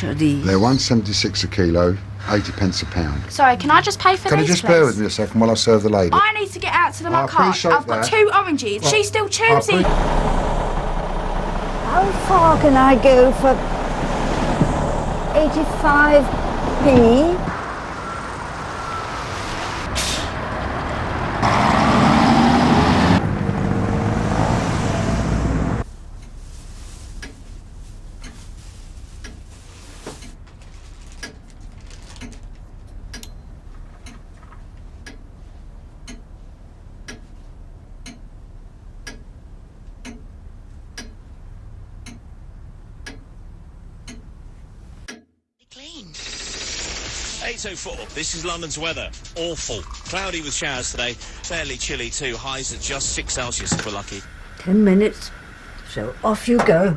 are these? They're 176 a kilo, 80 pence a pound. Sorry, can I just pay for Can these, you just please? bear with me a second while I serve the lady? I need to get out to the I cart. appreciate I've got that. 2 oranges. Well, She's still choosing. How far can I go for 85p? Clean. 8:04. This is London's weather. Awful. Cloudy with showers today. Fairly chilly too. Highs at just 6 Celsius if we're lucky. 10 minutes, so off you go.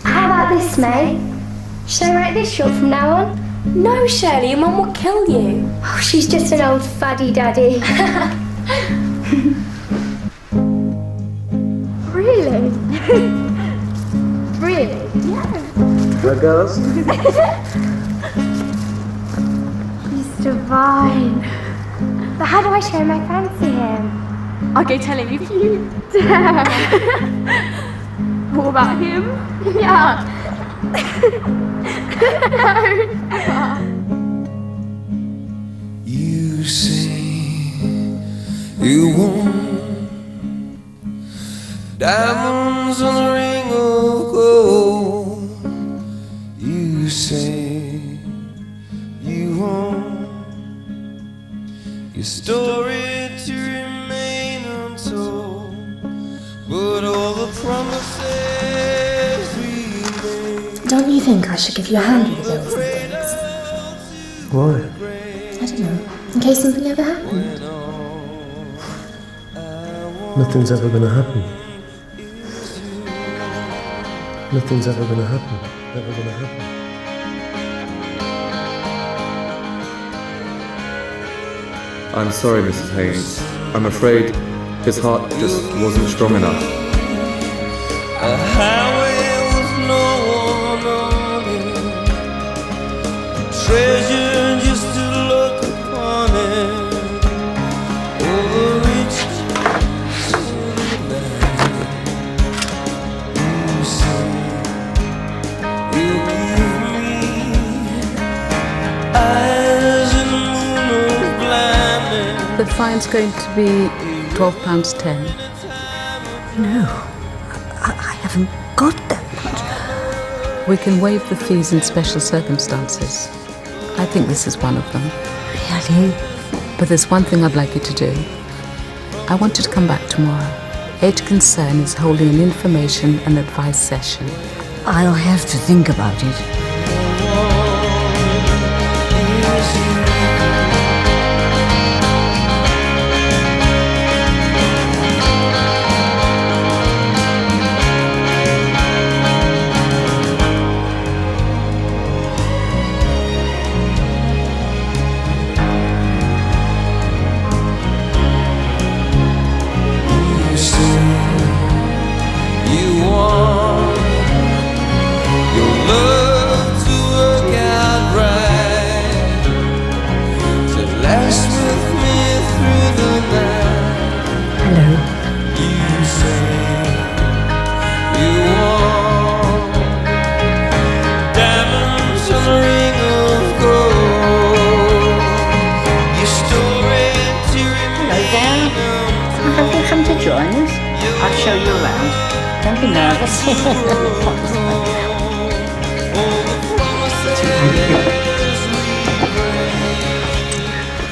How about this, May? Should I write this short from now on? No, Shirley, your mum will kill you. Oh, she's just an old fuddy-duddy. Really? Really? Hi, girls. He's divine. But how do I show my fancy him? I'll go tell him if you What about him? Yeah. You say you want diamonds on a ring of gold. You say you want your story to remain untold, but all the promises we made. Don't you think I should give you a hand with the bills and things? Why? I don't know. In case something ever happened. Nothing's ever gonna happen. Nothing's ever gonna happen. Never gonna happen. I'm sorry, Mrs. Haynes. I'm afraid his heart just wasn't strong enough. A highway with no one on it, a treasure just to look upon it. Oh, the rich you say you give me eyes in the moon of blindness. The fine's going to be £12.10. No, I haven't got that much. We can waive the fees in special circumstances. I think this is one of them. Really? But there's one thing I'd like you to do. I want you to come back tomorrow. Age Concern is holding an information and advice session. I'll have to think about it. You want your love to work out right, to last with me through the night. Hello. You say you want diamonds on a ring of gold. Your story to remain Have you come to join us? I'll show you around. Don't be nervous.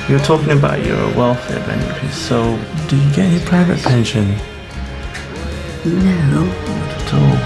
You're talking about your welfare benefits, so do you get any private pension? No. Not at all.